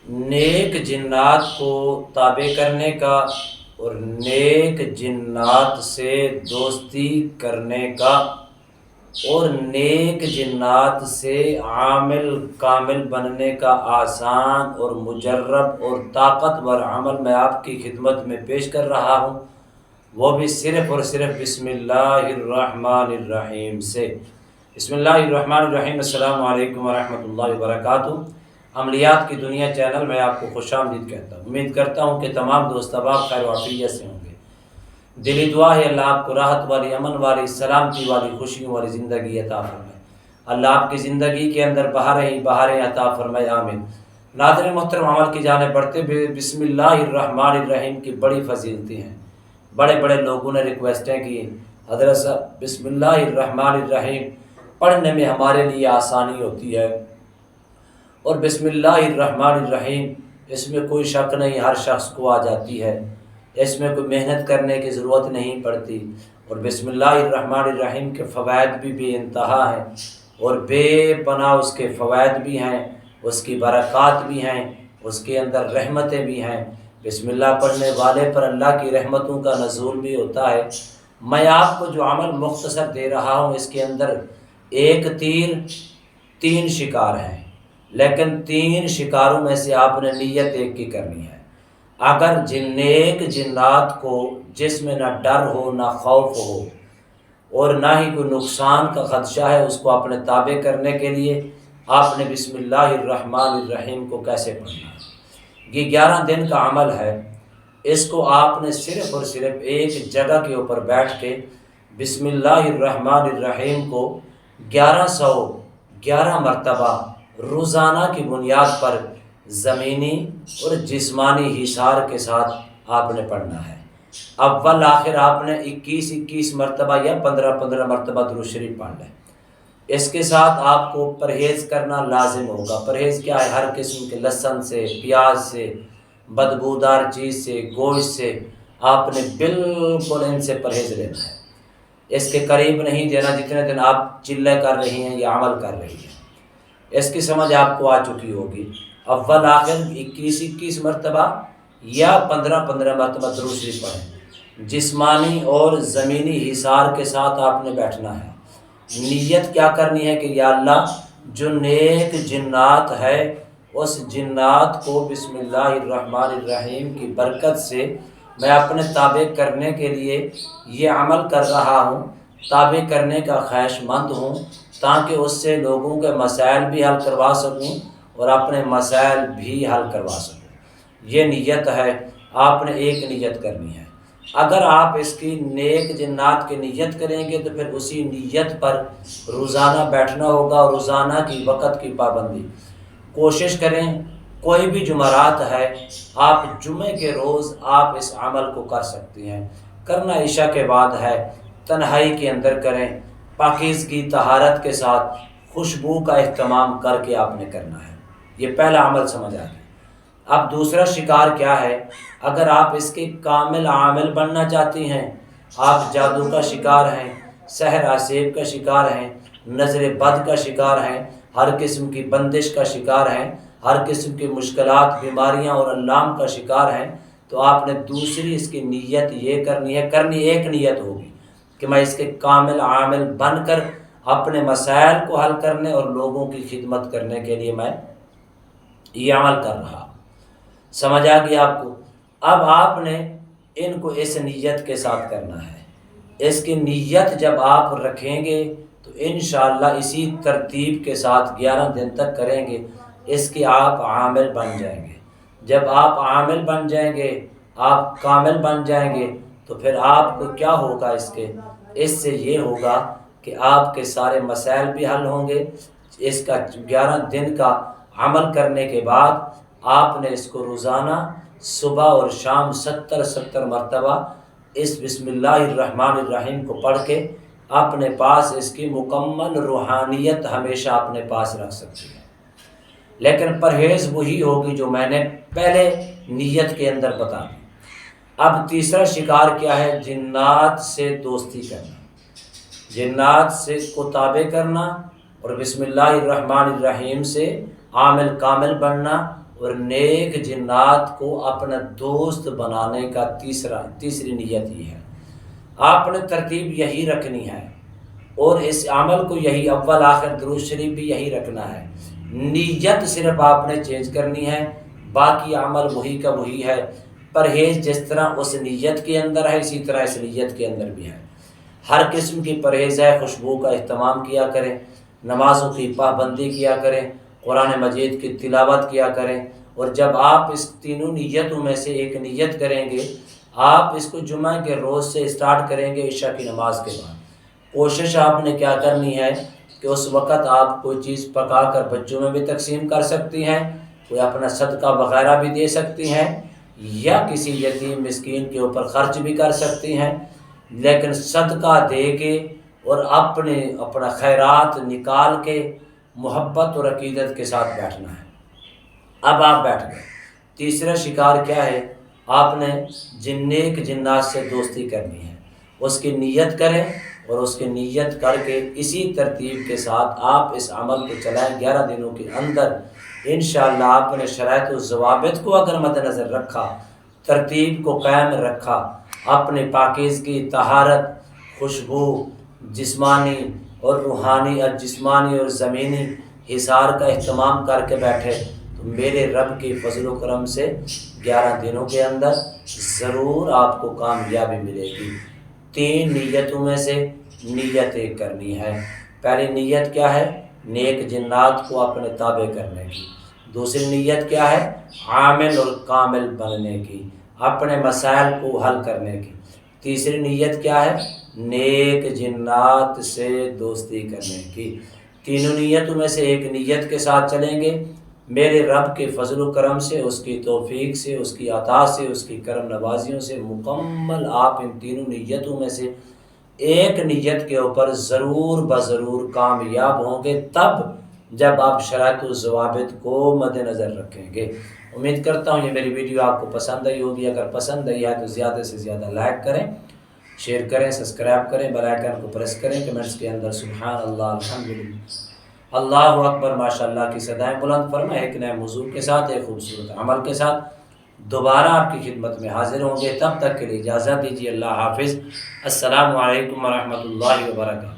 نیک جنات کو تابع کرنے کا اور نیک جنات سے دوستی کرنے کا اور نیک جنات سے عامل کامل بننے کا آسان اور مجرب اور طاقتور عمل میں آپ کی خدمت میں پیش کر رہا ہوں، وہ بھی صرف اور صرف بسم اللہ الرحمن الرحیم سے۔ بسم اللہ الرحمن الرحیم۔ السلام علیکم ورحمۃ اللہ وبرکاتہ۔ عملیات کی دنیا چینل میں آپ کو خوش آمدید کہتا ہوں۔ امید کرتا ہوں کہ تمام دوست احباب خیر و عافیت سے ہوں گے۔ دلی دعا ہے اللہ آپ کو راحت والی، امن والی، سلامتی والی، خوشیوں والی زندگی عطا فرمائے۔ اللہ آپ کی زندگی کے اندر بہاریں عطا فرمائے، آمین۔ ناظرین محترم، عمل کی جانب بڑھتے ہوئے بسم اللہ الرحمن الرحیم کی بڑی فضیلتیں ہیں۔ بڑے بڑے لوگوں نے ریکویسٹیں کی، حضرت صاحب بسم اللہ الرحمن الرحیم پڑھنے میں ہمارے لیے آسانی ہوتی ہے، اور بسم اللہ الرحمن الرحیم اس میں کوئی شک نہیں، ہر شخص کو آ جاتی ہے، اس میں کوئی محنت کرنے کی ضرورت نہیں پڑتی، اور بسم اللہ الرحمن الرحیم کے فوائد بھی بے انتہا ہیں اور بے پناہ اس کے فوائد بھی ہیں، اس کی برکات بھی ہیں، اس کے اندر رحمتیں بھی ہیں۔ بسم اللہ پڑھنے والے پر اللہ کی رحمتوں کا نزول بھی ہوتا ہے۔ میں آپ کو جو عمل مختصر دے رہا ہوں، اس کے اندر ایک تیر 3 شکار ہیں، لیکن 3 شکاروں میں سے آپ نے نیت ایک کی کرنی ہے۔ اگر نیک جنات کو جس میں نہ ڈر ہو، نہ خوف ہو اور نہ ہی کوئی نقصان کا خدشہ ہے، اس کو اپنے تابع کرنے کے لیے آپ نے بسم اللہ الرحمن الرحیم کو کیسے پڑھنا ہے؟ یہ 11 دن کا عمل ہے۔ اس کو آپ نے صرف اور صرف ایک جگہ کے اوپر بیٹھ کے بسم اللہ الرحمن الرحیم کو 1111 مرتبہ روزانہ کی بنیاد پر زمینی اور جسمانی حصار کے ساتھ آپ نے پڑھنا ہے۔ اول آخر آپ نے 21 مرتبہ یا 15 مرتبہ درود شریف پڑھنا ہے۔ اس کے ساتھ آپ کو پرہیز کرنا لازم ہوگا۔ پرہیز کیا ہے؟ ہر قسم کے لہسن سے، پیاز سے، بدبودار چیز سے، گوشت سے آپ نے بالکل ان سے پرہیز لینا ہے۔ اس کے قریب نہیں دینا جتنے دن آپ چلے کر رہی ہیں یا عمل کر رہی ہیں۔ اس کی سمجھ آپ کو آ چکی ہوگی۔ اول آخر 21 مرتبہ یا 15 مرتبہ درود شریف پڑھیں۔ جسمانی اور زمینی حصار کے ساتھ آپ نے بیٹھنا ہے۔ نیت کیا کرنی ہے کہ یا اللہ جو نیک جنات ہے، اس جنات کو بسم اللہ الرحمن الرحیم کی برکت سے میں اپنے تابع کرنے کے لیے یہ عمل کر رہا ہوں، تابع کرنے کا خواہش مند ہوں، تاکہ اس سے لوگوں کے مسائل بھی حل کروا سکوں اور اپنے مسائل بھی حل کروا سکوں۔ یہ نیت ہے، آپ نے ایک نیت کرنی ہے۔ اگر آپ اس کی نیک جنات کی نیت کریں گے تو پھر اسی نیت پر روزانہ بیٹھنا ہوگا، اور روزانہ کی وقت کی پابندی کوشش کریں۔ کوئی بھی جمعرات ہے، آپ جمعے کے روز آپ اس عمل کو کر سکتی ہیں۔ کرنا عشاء کے بعد ہے، تنہائی کے اندر کریں، پاکیزگی طہارت کے ساتھ خوشبو کا اہتمام کر کے آپ نے کرنا ہے۔ یہ پہلا عمل سمجھ آ گیا۔ اب دوسرا شکار کیا ہے؟ اگر آپ اس کے کامل عامل بننا چاہتی ہیں، آپ جادو کا شکار ہیں، سحر آسیب کا شکار ہیں، نظر بد کا شکار ہیں، ہر قسم کی بندش کا شکار ہیں، ہر قسم کی مشکلات، بیماریاں اور اللام کا شکار ہیں، تو آپ نے دوسری اس کی نیت یہ کرنی ہے، کرنی ایک نیت ہوگی کہ میں اس کے کامل عامل بن کر اپنے مسائل کو حل کرنے اور لوگوں کی خدمت کرنے کے لیے میں یہ عمل کر رہا ہوں۔ سمجھ آ گیا آپ کو؟ اب آپ نے ان کو اس نیت کے ساتھ کرنا ہے۔ اس کی نیت جب آپ رکھیں گے تو انشاءاللہ اسی ترتیب کے ساتھ 11 دن تک کریں گے، اس کے آپ عامل بن جائیں گے۔ جب آپ عامل بن جائیں گے، آپ کامل بن جائیں گے، تو پھر آپ کو کیا ہوگا؟ اس سے یہ ہوگا کہ آپ کے سارے مسائل بھی حل ہوں گے۔ اس کا 11 دن کا عمل کرنے کے بعد آپ نے اس کو روزانہ صبح اور شام 70 مرتبہ اس بسم اللہ الرحمن الرحیم کو پڑھ کے اپنے پاس اس کی مکمل روحانیت ہمیشہ اپنے پاس رکھ سکتے ہیں۔ لیکن پرہیز وہی ہوگی جو میں نے پہلے نیت کے اندر بتا دی۔ اب تیسرا شکار کیا ہے؟ جنات سے دوستی کرنا، جنات سے کو تابع کرنا اور بسم اللہ الرحمن الرحیم سے عامل کامل بننا اور نیک جنات کو اپنا دوست بنانے کا تیسری نیت یہ ہے۔ آپ نے ترتیب یہی رکھنی ہے اور اس عمل کو یہی اول آخر درود شریف بھی یہی رکھنا ہے۔ نیت صرف آپ نے چینج کرنی ہے، باقی عمل وہی کا وہی ہے۔ پرہیز جس طرح اس نیت کے اندر ہے اسی طرح اس نیت کے اندر بھی ہے۔ ہر قسم کی پرہیز ہے، خوشبو کا اہتمام کیا کریں، نمازوں کی پابندی کیا کریں، قرآن مجید کی تلاوت کیا کریں۔ اور جب آپ اس تینوں نیتوں میں سے ایک نیت کریں گے، آپ اس کو جمعہ کے روز سے اسٹارٹ کریں گے عشاء کی نماز کے بعد۔ کوشش آپ نے کیا کرنی ہے کہ اس وقت آپ کوئی چیز پکا کر بچوں میں بھی تقسیم کر سکتی ہیں، کوئی اپنا صدقہ وغیرہ بھی دے سکتی ہیں، یا کسی یتیم مسکین کے اوپر خرچ بھی کر سکتی ہیں، لیکن صدقہ دے کے اور اپنا خیرات نکال کے محبت اور عقیدت کے ساتھ بیٹھنا ہے۔ اب آپ بیٹھ گئے، تیسرا شکار کیا ہے؟ آپ نے نیک جنات سے دوستی کرنی ہے، اس کی نیت کریں اور اس کی نیت کر کے اسی ترتیب کے ساتھ آپ اس عمل کو چلائیں 11 دنوں کے اندر۔ انشاءاللہ آپ نے شرائط و ضوابط کو اگر مد نظر رکھا، ترتیب کو قائم رکھا، اپنے پاکیزگی، طہارت، خوشبو، جسمانی اور روحانی، جسمانی اور زمینی حصار کا اہتمام کر کے بیٹھے، تو میرے رب کی فضل و کرم سے 11 دنوں کے اندر ضرور آپ کو کامیابی ملے گی۔ 3 نیتوں میں سے نیت ایک کرنی ہے۔ پہلی نیت کیا ہے؟ نیک جنات کو اپنے تابع کرنے کی۔ دوسری نیت کیا ہے؟ عامل اور کامل بننے کی، اپنے مسائل کو حل کرنے کی۔ تیسری نیت کیا ہے؟ نیک جنات سے دوستی کرنے کی۔ تینوں نیتوں میں سے ایک نیت کے ساتھ چلیں گے، میرے رب کے فضل و کرم سے، اس کی توفیق سے، اس کی عطا سے، اس کی کرم نوازیوں سے مکمل آپ ان تینوں نیتوں میں سے ایک نیت کے اوپر ضرور بضرور کامیاب ہوں گے، تب جب آپ شرائط و ضوابط کو مد نظر رکھیں گے۔ امید کرتا ہوں یہ میری ویڈیو آپ کو پسند آئی ہوگی۔ اگر پسند آئی ہے تو زیادہ سے زیادہ لائک کریں، شیئر کریں، سبسکرائب کریں، بیل آئیکن کو پریس کریں، کمنٹس کے اندر سبحان اللہ، الحمدللہ، اللہ اکبر، ماشاءاللہ کی صدائیں بلند فرمائیں۔ ایک نئے موضوع کے ساتھ، ایک خوبصورت عمل کے ساتھ دوبارہ آپ کی خدمت میں حاضر ہوں گے۔ تب تک کے لیے اجازت دیجیے، اللہ حافظ، السلام علیکم ورحمۃ اللہ وبرکاتہ۔